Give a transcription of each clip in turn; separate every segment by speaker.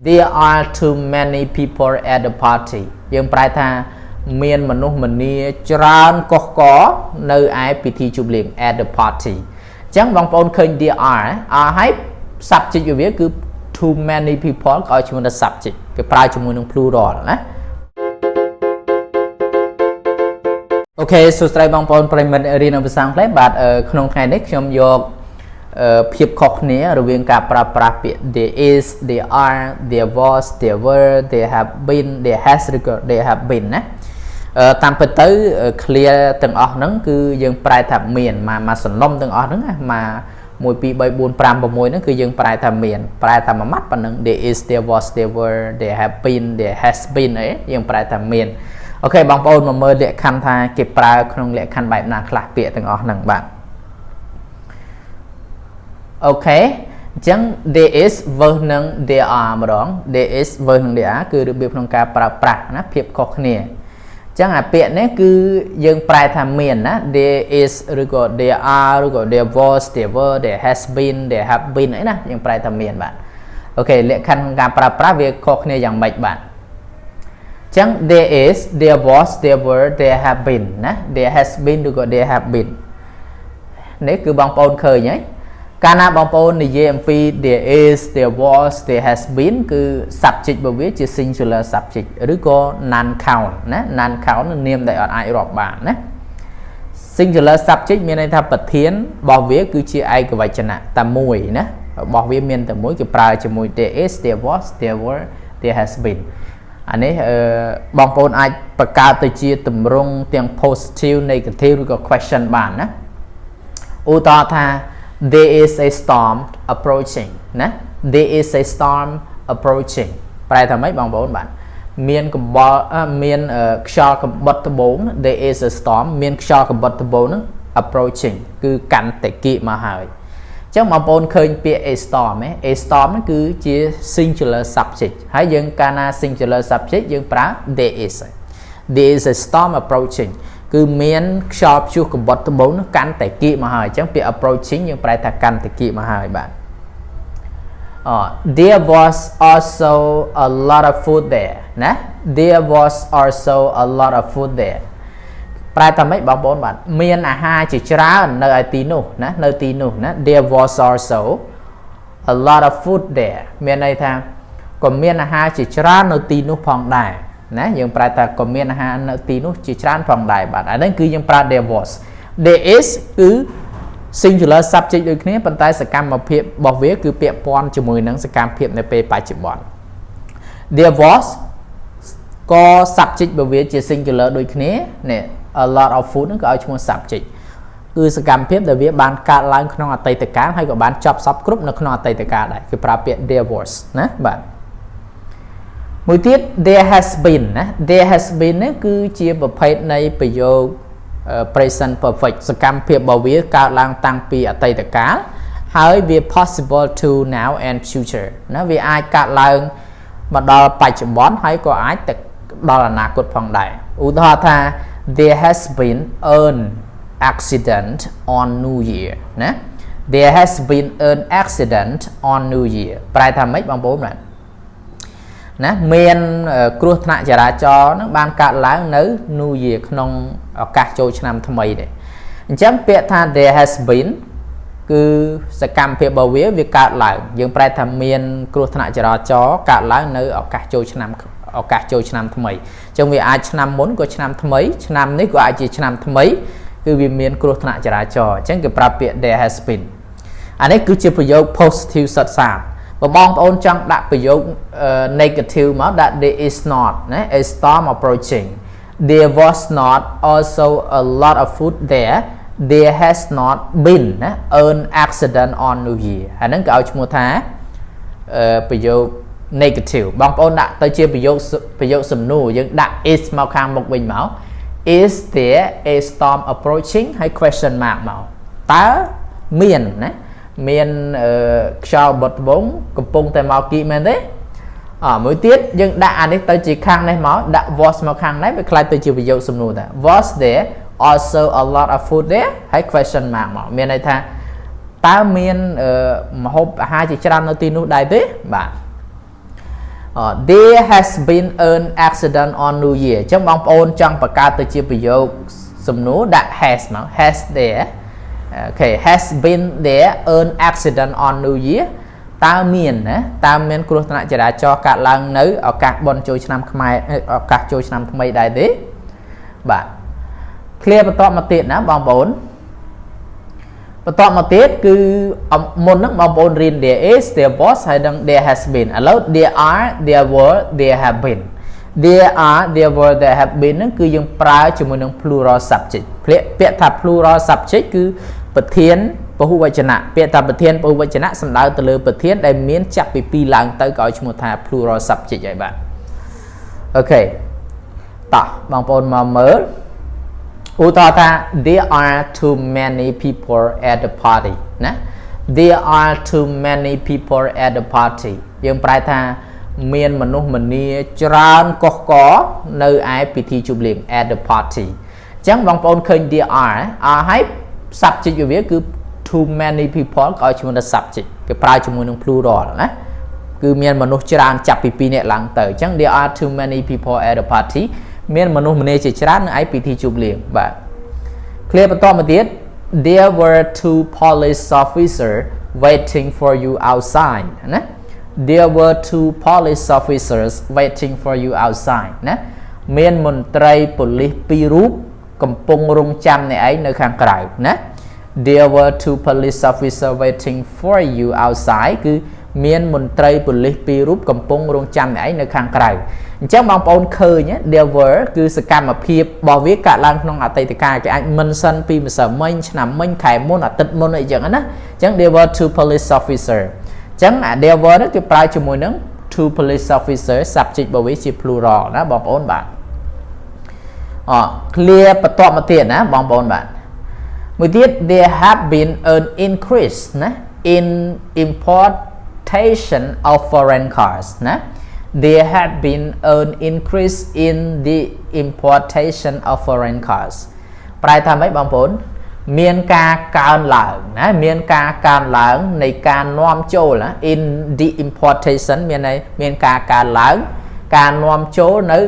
Speaker 1: There are too many people at the party យើងប្រែថាមានមនុស្សម្នាច្រើនកុះកនៅឯពិធីជប់លៀង at the party អញ្ចឹងបងប្អូនឃើញ there are ហើយ subject វាគឺ too many people ក៏ឲ្យជាមួយនឹង subject គេប្រើជាមួយនឹង plural ណាអូខេសួស្តីបងប្អូនប្រិយមិត្តរៀនភាសាអង់គ្លេសបាទក្នុងថ្ងៃនេះខ្ញុំយកភាពខុសគ្នារវាងការប្រើប្រាស់ពាក្យ there is there are there was there were there have been there has there have been ណាតាមពិតទៅ clear ទាំងអស់ហ្នឹងគឺយើងប្រែថាមានមកសំណុំទាំងអស់ហ្នឹង1 2 3 4 5 6ហ្នឹងគឺយើងប្រែថាមានប្រែថាមួយម៉ាត់ប៉ុណ្ណឹង there is there was there were there have been there has been អីយើងប្រែថាមានអូខេបងប្អូនមកមើលលក្ខខណ្ឌថាគេប្រើក្នុងលក្ខខណ្ឌបែបណាខ្លះពាក្យទាំងអស់ហ្នឹងបាទអូខេអញ្ចឹង there is verse នឹង there are ម្ដង there is verse នឹង there are គឺរបៀបក្នុងការប្រើប្រាស់ណាភាពខុសគ្នាអញ្ចឹងអាពាក្យនេះគឺយើងប្រែថាមានណា there is ឬក៏ there are ឬក៏ there was there were there has been there have been អីណាយើងប្រែថាមានបាទអូខេលក្ខខណ្ឌក្នុងការប្រើប្រាស់វាខុសគ្នាយ៉ាងម៉េចបាទអញ្ចឹង there is there was there were there have been ណា there has been ឬក៏ there have been នេះគឺបងប្អូនឃើញហើយកាលណាបងប្អូននិយាយអំពី there is there was there has been គឺ subject របស់វាជា singular subject ឬក៏ non count ណា non count នឹងនាមដែលអត់អាចរាប់បានណា singular subject មានន័យថាប្រធានរបស់វាគឺជាឯកវចនៈតែមួយណារបស់វាមានតែមួយគេប្រើជាមួយ there is there was there were there has been អានេះបងប្អូនអាចបង្កើតទៅជាទម្រង់ទាំង positive negative ឬក៏ question បានណាឧទាហរណ៍ថា there is a storm approaching ណា there is a storm approaching ប្រែថាម៉េចបងប្អូនបាទមានមានខ្យល់កំបុតត្បូង there is a storm មានខ្យល់កំបុតត្បូងហ្នឹង approaching គឺកាន់តែគៀកមកហើយអញ្ចឹងបងប្អូនឃើញពាក្យ a storm ឯ a storm ហ្នឹងគឺជា singular subject ហើយយើងកាលណា singular subject យើងប្រើ there is a storm approaching គឺមានខ្យល់ព្យុះកំបុតត្បូងនោះកាន់តែគៀកមកហើយអញ្ចឹងពាក្យ approaching យើងប្រែថាកាន់តែគៀកមកហើយបាទthere was also a lot of food there ណា there was also a lot of food there ប្រែថាម៉េចបងប្អូនបាទមានអាហារជាច្រើននៅឯទីនោះណានៅទីនោះណា there was also a lot of food there មានន័យថាក៏មានអាហារជាច្រើននៅទីនោះផងដែរណាយើងប្រែថាក៏មានអាហារនៅទីនោះជាច្រើនផងដែរបាទអានេះគឺយើងប្រើ there was there is គឺ singular subject ដូចគ្នាប៉ុន្តែសកម្មភាពរបស់វាគឺពាក់ព័ន្ធជាមួយនឹងសកម្មភាពនៅពេលបច្ចុប្បន្ន there was ក៏ subject របស់វាជា singular ដូចគ្នានេះ a lot of food ហ្នឹងក៏ឲ្យឈ្មោះ subject គឺសកម្មភាពដែលវាបានកើតឡើងក្នុងអតីតកាលហើយក៏បានចប់សពគ្រប់នៅក្នុងអតីតកាលដែរគឺប្រើពាក្យ there was ណាបាទមួយទៀត there has been ណា there has been នេះគឺជាប្រភេទនៃប្រយោគpresent perfect សកម្មភាពរបស់វាកើតឡើងតាំងពីអតីតកាលហើយវា possible to now and future ណាវាអាចកើតឡើងមកដល់បច្ចុប្បន្នហើយក៏អាចទៅដល់អនាគតផងដែរឧទាហរណ៍ថា there has been an accident on New Year ណា there has been an accident on New Year ប្រែថាម៉េចបងប្អូនបាទណាមានគ្រោះថ្នាក់ចរាចរណ៍នឹងបានកើតឡើងនៅ New Year ក្នុងឱកាសចូលឆ្នាំថ្មីដែរអញ្ចឹងពាក្យថា there has been គឺសកម្មភាពរបស់វាកើតឡើងយើងប្រែថាមានគ្រោះថ្នាក់ចរាចរណ៍កើតឡើងនៅឱកាសចូលឆ្នាំថ្មីអញ្ចឹងវាអាចឆ្នាំមុនក៏ឆ្នាំថ្មីឆ្នាំនេះក៏អាចជាឆ្នាំថ្មីគឺវាមានគ្រោះថ្នាក់ចរាចរណ៍អញ្ចឹងគេប្រើពាក្យ there has been អានេះគឺជាប្រយោគ positive សុទ្ធសាធបងប្អូនចង់ដាក់ប្រយោគ negative មកដាក់ there is not ណា a storm approaching there was not also a lot of food there has not been ណា an accident on New Year អាហ្នឹងគេឲ្យឈ្មោះថាប្រយោគ negative បងប្អូនដាក់ទៅជាប្រយោគសំណួរយើងដាក់ is មកខាងមុខវិញមក is there a storm approaching ហើយ question mark មកតើមានណាមានខ្យល់បត់ត្បូងកំពុងតែមកគីមែនទេមួយទៀតយើងដាក់អានេះទៅជាខាងនេះមកដាក់ was មកខាងនេះវាខ្លាចទៅជាប្រយោគសំណួរតា was there also a lot of food there ហើយ question mark មកមានន័យថាតើមានម្ហូបអាហារជាច្រើននៅទីនោះដែរទេបាទ there has been an accident on New Year ចឹងបងប្អូនចង់បង្កើតទៅជាប្រយោគសំណួរដាក់ has មក has there okay has been there an accident on New Year តើមានណាតើមានគ្រោះថ្នាក់ចរាចរណ៍កើតឡើងនៅឱកាសបុណ្យចូលឆ្នាំខ្មែរឱកាសចូលឆ្នាំថ្មីដែរទេបាទ clear បន្តមកទៀតណាបងប្អូនបន្តមកទៀតគឺមុនហ្នឹងបងប្អូនរៀន there is there was ហើយនឹង there has been ឥឡូវ there are there were there have been there are there were there have been ហ្នឹងគឺយើងប្រើជាមួយនឹង plural subject ពាក្យថា plural subject គឺប្រធានពហុវចនៈពាក្យថាប្រធានពហុវចនៈសំដៅទៅលើប្រធានដែលមានចាប់ពី2ឡើងទៅក៏ឲ្យឈ្មោះថា plural subject ហើយបាទអូខេតោះបងប្អូនមកមើលឧទាហរណ៍ថា there are too many people at the party ណា there are too many people at the party យើងប្រែថាមានមនុស្សម្នាច្រើនកុះកនៅឯពិធីជប់លៀង at the party អញ្ចឹងបងប្អូនឃើញ there are ហើយ subject វាគឺ too many people ក៏ឲ្យឈ្មោះថា subject គេប្រើជាមួយនឹង plural ណាគឺមានមនុស្សច្រើនចាប់ពី2នាក់ឡើងទៅអញ្ចឹង there are too many people at the party មានមនុស្សម្នាជាច្រើននៅឯពិធីជប់លៀងបាទ clear បន្តមកទៀត there were 2 police officers waiting for you outside ណា there were 2 police officers waiting for you outside ណាមានមន្ត្រីប៉ូលីស2រូបកំពុងរង់ចាំអ្នកឯងនៅខាងក្រៅណា there were 2 police officers waiting for you outside គឺមានមន្ត្រីប៉ូលីស2រូបកំពុងរង់ចាំអ្នកឯងនៅខាងក្រៅអញ្ចឹងបងប្អូនឃើញ there were គឺសកម្មភាពរបស់វាកើតឡើងក្នុងអតីតកាលគេអាចមិនសិនពីម្សិលមិញឆ្នាំមិញខែមុនអាទិត្យមុនអីចឹងណាអញ្ចឹង there were 2 police officers អញ្ចឹង there were នេះគេប្រើជាមួយនឹង 2 police officers subject របស់វាជា plural ណាបងប្អូនបាទclear បន្តមកទៀតណាបងប្អូនបាទមួយទៀត there have been an increase ណា in importation of foreign cars ណា there have been an increase in the importation of foreign cars ប្រែថាម៉េចបងប្អូនមានការកើនឡើងណាមានការកើនឡើងនៃការនាំចូលណា in the importation មានការកើនឡើងការនាំចូលនៅ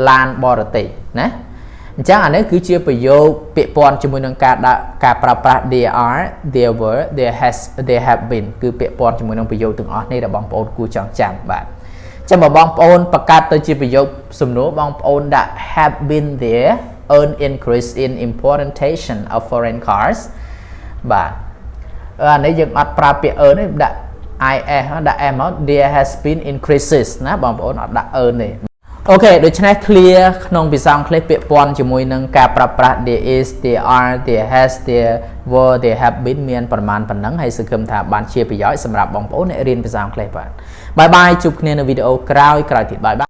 Speaker 1: ឡានបរទេសណាអញ្ចឹងអានេះគឺជាប្រយោគពាក្យព័ន្ធជាមួយនឹងការប្រើប្រាស់ there are there were there have been គឺពាក្យព័ន្ធជាមួយនឹងប្រយោគទាំងអស់នេះដែលបងប្អូនគួរចងចាំបាទចាំបើបងប្អូនបង្កើតទៅជាប្រយោគសំណួរបងប្អូនដាក់ have been there an increase in importation of foreign cars បាទអានេះយើងអត់ប្រើពាក្យ earn ទេដាក់ is ដាក់ m មក there has been increases ណាបងប្អូនអត់ដាក់ earn ទេអូខេដូច្នេះ clear ក្នុងភាសាអង់គ្លេសពាក្យព័ន្ធជាមួយនឹងការប្រើប្រាស់ there is there are there has there were there have been មានប្រមាណប៉ុណ្ណឹងហើយសង្ឃឹមថាបានជាប្រយោជន៍សម្រាប់បងប្អូនអ្នករៀនភាសាអង់គ្លេសបាទបាយបាយជួបគ្នានៅវីដេអូក្រោយទៀតបាយបាយ